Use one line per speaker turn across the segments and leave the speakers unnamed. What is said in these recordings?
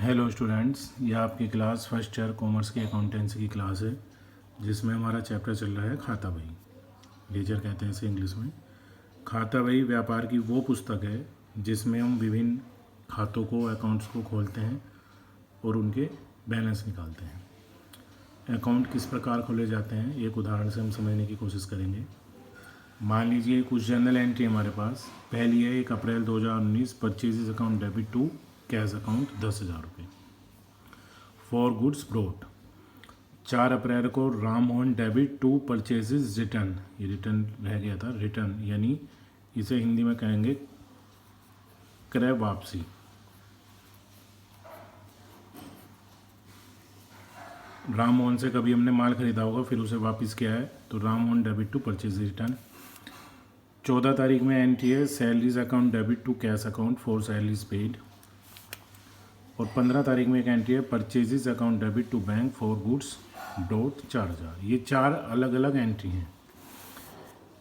Hello students, ये आपकी class first year commerce की अकाउंटेंसी की क्लास है जिसमें हमारा चैप्टर चल रहा है खाता बही। लेजर कहते हैं इसे इंग्लिश में। खाता बही व्यापार की वो पुस्तक है जिसमें हम विभिन्न खातों को, अकाउंट्स को खोलते हैं और उनके बैलेंस निकालते हैं। अकाउंट किस प्रकार खोले जाते हैं एक उदाहरण से हम समझने की कोशिश करेंगे। मान लीजिए कुछ जर्नल एंट्री हमारे पास। पहली है 1 अप्रैल 2019 purchases account debit to cash account 10,000 रुपये फॉर गुड्स ब्रोट। 4 अप्रैल को Ram Mohan debit to purchases return, ये रिटर्न रह गया था, रिटर्न यानी इसे हिंदी में कहेंगे क्रय वापसी। राम मोहन से कभी हमने माल खरीदा होगा फिर उसे वापस किया है, तो Ram Mohan debit to purchase return. 14 तारीख में एंट्री है salaries account debit to cash account for salaries paid. और 15 तारीख में एक एंट्री है purchases account debit to bank for goods bought 4,000। ये 4 अलग अलग एंट्री हैं।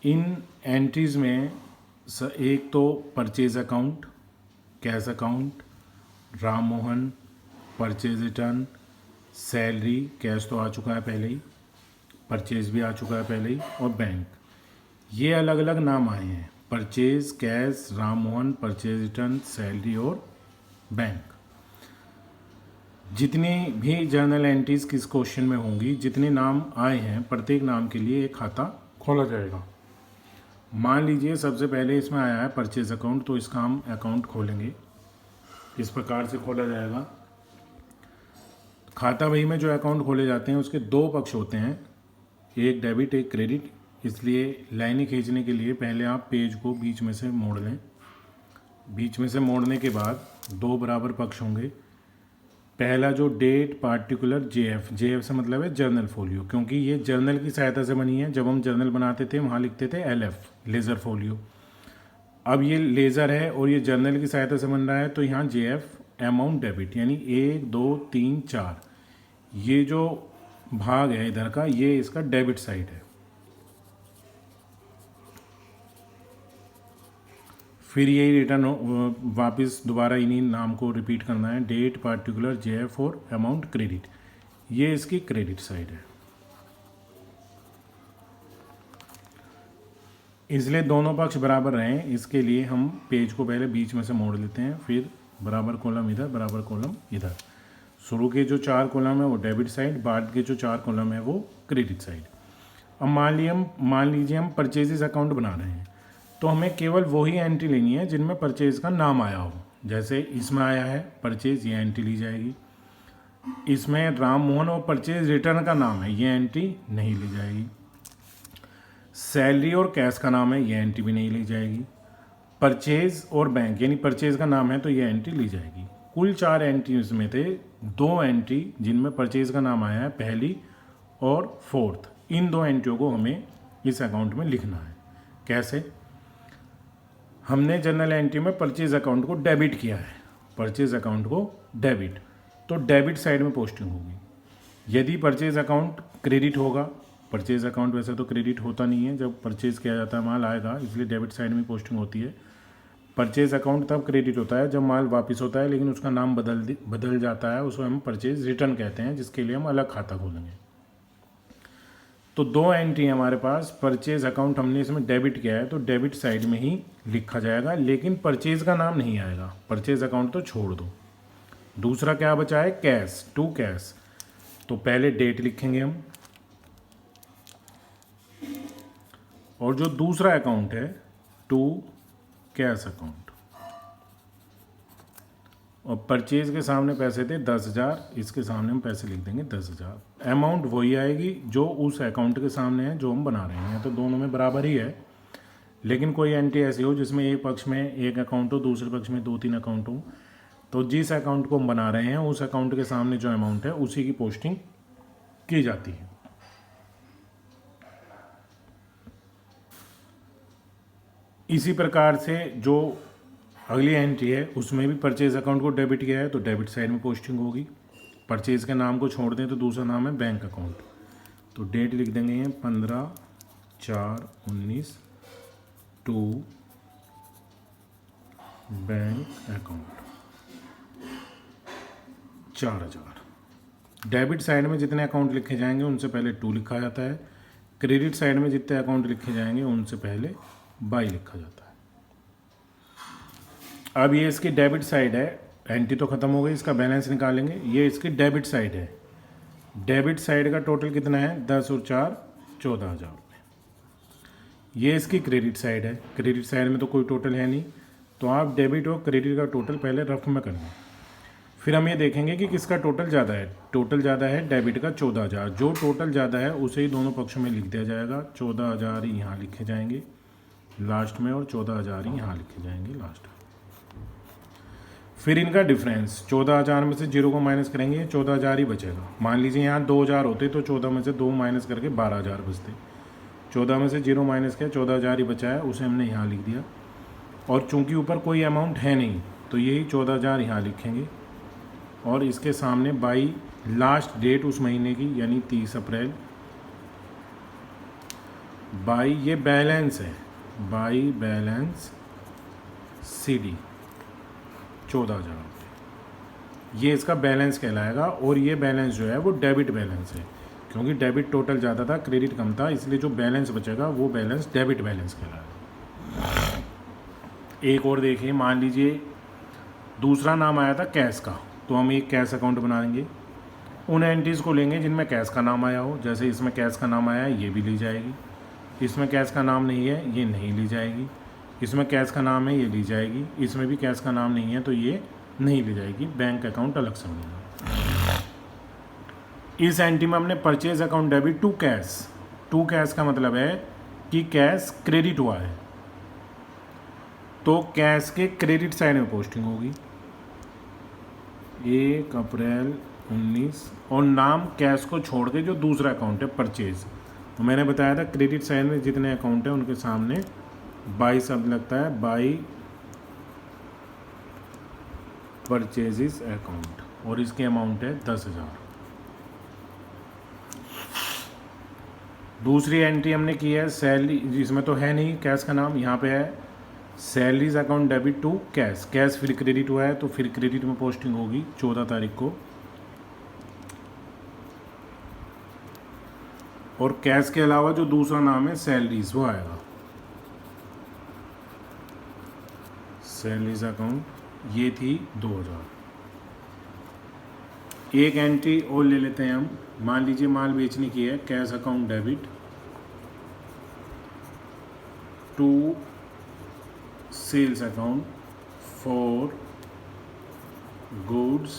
इन एंट्रीज में एक तो purchase account, cash account, Ram Mohan, purchase return, salary, cash तो आ चुका है पहले ही, परचेज भी आ चुका है पहले ही, और बैंक। ये अलग अलग नाम आए हैं, purchase, cash, Ram Mohan, purchase return, salary और बैंक। जितनी भी जर्नल एंट्रीज किस क्वेश्चन में होंगी, जितने नाम आए हैं प्रत्येक नाम के लिए एक खाता खोला जाएगा। मान लीजिए सबसे पहले इसमें आया है परचेज अकाउंट, तो इसका हम अकाउंट खोलेंगे। इस प्रकार से खोला जाएगा। खाता बही में जो अकाउंट खोले जाते हैं उसके 2 पक्ष होते हैं, एक डेबिट एक क्रेडिट। इसलिए लाइनें खींचने के लिए पहले आप पेज को बीच में से मोड़ लें। बीच में से मोड़ने के बाद 2 बराबर पक्ष होंगे। पहला जो डेट पार्टिकुलर जेएफ, जेएफ से मतलब है जर्नल फोलियो, क्योंकि ये जर्नल की सहायता से बनी है। जब हम जर्नल बनाते थे वहाँ लिखते थे एलएफ, लेज़र फोलियो। अब ये लेज़र है और ये जर्नल की सहायता से बन रहा है, तो यहाँ जेएफ अमाउंट डेबिट यानी 1 2 3 4 ये जो भाग है इधर का, ये इसका डेबिट साइड है। फिर यही रिटर्न वापस दोबारा इन्हीं नाम को रिपीट करना है, डेट पार्टिकुलर जेएफ और अमाउंट क्रेडिट, ये इसकी क्रेडिट साइड है। इसलिए दोनों पक्ष बराबर रहें, इसके लिए हम पेज को पहले बीच में से मोड़ लेते हैं, फिर बराबर कॉलम इधर, बराबर कॉलम इधर। शुरू के जो 4 कॉलम है वो डेबिट साइड, बाद के जो 4 कॉलम है वो क्रेडिट साइड। अब मान लीजिए हम परचेजेस अकाउंट बना रहे हैं, तो हमें केवल वही एंट्री लेनी है जिनमें परचेज का नाम आया हो। जैसे इसमें आया है परचेज, ये एंट्री ली जाएगी। इसमें राम मोहन और परचेज रिटर्न का नाम है, ये एंट्री नहीं ली जाएगी। सैलरी और कैश का नाम है, ये एंट्री भी नहीं ली जाएगी। परचेज और बैंक यानी परचेज का नाम है तो ये एंट्री ली जाएगी। कुल 4 एंट्रीज में थे 2 एंट्री जिनमें परचेज का नाम आया है, पहली और फोर्थ। इन 2 एंट्रियों को हमें इस अकाउंट में लिखना है। कैसे? हमने जनरल एंट्री में परचेज अकाउंट को डेबिट किया है, परचेज अकाउंट को डेबिट, तो डेबिट साइड में पोस्टिंग होगी। यदि परचेज अकाउंट क्रेडिट होगा, परचेज अकाउंट वैसे तो क्रेडिट होता नहीं है, जब परचेज किया जाता है माल आएगा, इसलिए डेबिट साइड में पोस्टिंग होती है। परचेज अकाउंट तब क्रेडिट होता है जब माल वापस होता है, लेकिन उसका नाम बदल जाता है, उसको हम परचेज रिटर्न कहते हैं, जिसके लिए हम अलग खाता खोलेंगे। तो 2 एंट्री है हमारे पास। परचेज अकाउंट हमने इसमें डेबिट किया है तो डेबिट साइड में ही लिखा जाएगा, लेकिन परचेज का नाम नहीं आएगा। परचेज अकाउंट तो छोड़ दो। दूसरा क्या बचा है? Cash, to cash. तो पहले डेट लिखेंगे हम, और जो दूसरा अकाउंट है टू कैश अकाउंट, और परचेज के सामने पैसे थे 10,000, इसके सामने हम पैसे लिख देंगे 10,000। अमाउंट वही आएगी जो उस अकाउंट के सामने है जो हम बना रहे हैं, तो दोनों में बराबर ही है। लेकिन कोई एंट्री ऐसी हो जिसमें एक पक्ष में एक अकाउंट हो, दूसरे पक्ष में 2-3 अकाउंट हो, तो जिस अकाउंट को हम बना रहे हैं उस अकाउंट के सामने जो अमाउंट है उसी की पोस्टिंग की जाती है। इसी प्रकार से जो अगली एंट्री है उसमें भी परचेज अकाउंट को डेबिट किया है तो डेबिट साइड में पोस्टिंग होगी। परचेज के नाम को छोड़ दें तो दूसरा नाम है बैंक अकाउंट, तो डेट लिख देंगे ये 15/4/19 to bank account. 4000। Debit side में जितने अकाउंट लिखे जाएंगे उनसे पहले 2 लिखा जाता है, क्रेडिट साइड में जितने अकाउंट लिखे जाएंगे उनसे पहले 22 लिखा जाता है। अब ये इसकी डेबिट साइड है, एंट्री तो ख़त्म हो गई, इसका बैलेंस निकालेंगे। ये इसकी डेबिट साइड है, डेबिट साइड का टोटल कितना है 10 और 4 14,000 रुपये। ये इसकी क्रेडिट साइड है, क्रेडिट साइड में तो कोई टोटल है नहीं, तो आप डेबिट और क्रेडिट का टोटल पहले रफ में करना। फिर हम ये देखेंगे कि किसका टोटल ज़्यादा है। टोटल ज़्यादा है डेबिट का 14,000, जो टोटल ज़्यादा है उसे ही दोनों पक्षों में लिख दिया जाएगा। 14,000 ही यहाँ लिखे जाएंगे लास्ट में और 14,000 ही यहाँ लिखे जाएंगे लास्ट में। फिर इनका डिफरेंस 14,000 में से 0 को माइनस करेंगे 14,000 ही बचेगा। मान लीजिए यहाँ 2,000 होते तो 14 में से 2 माइनस करके 12,000 बचते। 14 में से 0 माइनस किया 14,000 ही बचा है, उसे हमने यहाँ लिख दिया। और चूंकि ऊपर कोई अमाउंट है नहीं तो यही 14,000 यहाँ लिखेंगे और इसके सामने बाई लास्ट डेट उस महीने की यानी 30 अप्रैल बाई ये बैलेंस है, बाई बैलेंस CD 14,000 रुपये, ये इसका बैलेंस कहलाएगा। और ये बैलेंस जो है वो डेबिट बैलेंस है, क्योंकि डेबिट टोटल ज़्यादा था क्रेडिट कम था, इसलिए जो बैलेंस बचेगा वो बैलेंस डेबिट बैलेंस कहलाएगा। एक और देखिए, मान लीजिए दूसरा नाम आया था कैश का, तो हम एक कैश अकाउंट बनाएंगे। उन एंट्रीज़ को लेंगे जिनमें कैश का नाम आया हो, जैसे इसमें कैश का नाम आया है ये भी ली जाएगी, इसमें कैश का नाम नहीं है ये नहीं ली जाएगी, इसमें कैश का नाम है ये ली जाएगी, इसमें भी कैश का नाम नहीं है तो ये नहीं ली जाएगी। बैंक अकाउंट अलग से मिलेगा। इस एंट्री में हमने purchase account debit to cash, to cash का मतलब है कि कैश क्रेडिट हुआ है तो कैश के क्रेडिट साइड में पोस्टिंग होगी 1 अप्रैल 19 और नाम कैश को छोड़ के जो दूसरा अकाउंट है परचेज, तो मैंने बताया था क्रेडिट साइड में जितने अकाउंट हैं उनके सामने 22 शब्द लगता है, बाई परचेजेस अकाउंट और इसके अमाउंट है 10,000। दूसरी एंट्री हमने की है सैलरी, जिसमें तो है नहीं कैश का नाम, यहाँ पे है salaries account debit to cash, cash फिर क्रेडिट हुआ है तो फिर क्रेडिट में पोस्टिंग होगी 14 तारीख को। और कैश के अलावा जो दूसरा नाम है सैलरीज वो आएगा, सैलरीज अकाउंट, ये थी 2,000। एक एंट्री और ले लेते हैं हम, मान लीजिए माल बेचने की है, cash account debit to sales account for goods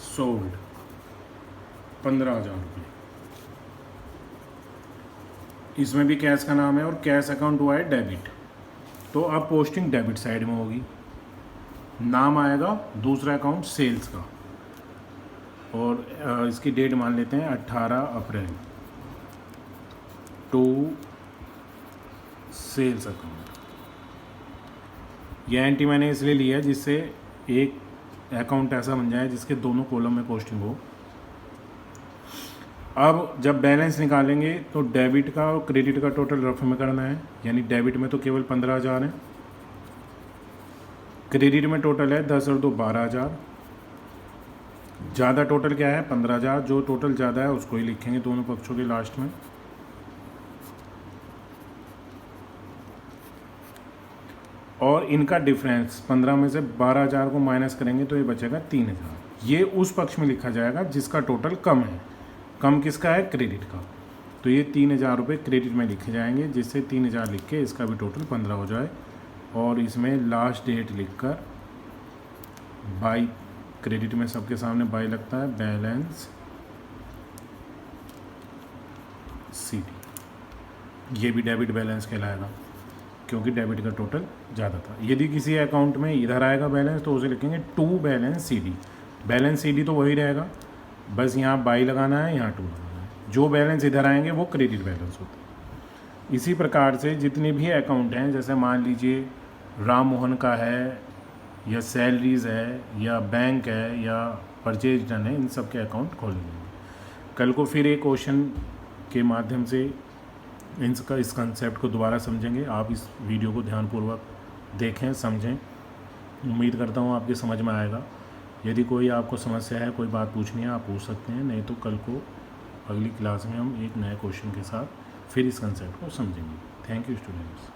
sold 15,000 रुपये। इसमें भी कैश का नाम है और कैश अकाउंट हुआ है डेबिट, तो अब पोस्टिंग डेबिट साइड में होगी, नाम आएगा दूसरा अकाउंट सेल्स का और इसकी डेट मान लेते हैं 18 अप्रैल टू सेल्स अकाउंट। यह एंट्री मैंने इसलिए लिया है जिससे एक अकाउंट ऐसा बन जाए जिसके दोनों कॉलम में पोस्टिंग हो। अब जब बैलेंस निकालेंगे तो डेबिट का और क्रेडिट का टोटल रफ में करना है, यानी डेबिट में तो केवल 15,000 है, क्रेडिट में टोटल है 10 और 2 12,000। ज़्यादा टोटल क्या है 15,000, जो टोटल ज़्यादा है उसको ही लिखेंगे दोनों पक्षों के लास्ट में। और इनका डिफरेंस 15 में से 12,000 को माइनस करेंगे तो ये बचेगा 3,000। ये उस पक्ष में लिखा जाएगा जिसका टोटल कम है। कम किसका है क्रेडिट का, तो ये 3,000 रुपये क्रेडिट में लिखे जाएंगे, जिससे 3,000 लिख के इसका भी टोटल 15 हो जाए। और इसमें लास्ट डेट लिखकर बाई, क्रेडिट में सबके सामने बाई लगता है, बैलेंस CD, ये भी डेबिट बैलेंस कहलाएगा क्योंकि डेबिट का टोटल ज़्यादा था। यदि किसी अकाउंट में इधर आएगा बैलेंस तो उसे लिखेंगे to balance CD, balance CD तो वही रहेगा, बस यहाँ बाई लगाना है यहाँ 2 लगाना है। जो बैलेंस इधर आएंगे वो क्रेडिट बैलेंस होता है। इसी प्रकार से जितने भी अकाउंट हैं, जैसे मान लीजिए राम मोहन का है या सैलरीज है या बैंक है या परचेज डन है, इन सब के अकाउंट खोल लेंगे। कल को फिर एक क्वेश्चन के माध्यम से इस कंसेप्ट को दोबारा समझेंगे। आप इस वीडियो को ध्यानपूर्वक देखें, समझें। उम्मीद करता हूँ आपकी समझ में आएगा। यदि कोई आपको समस्या है, कोई बात पूछनी है, आप पूछ सकते हैं, नहीं तो कल को अगली क्लास में हम एक नए क्वेश्चन के साथ फिर इस कंसेप्ट को समझेंगे। Thank you students.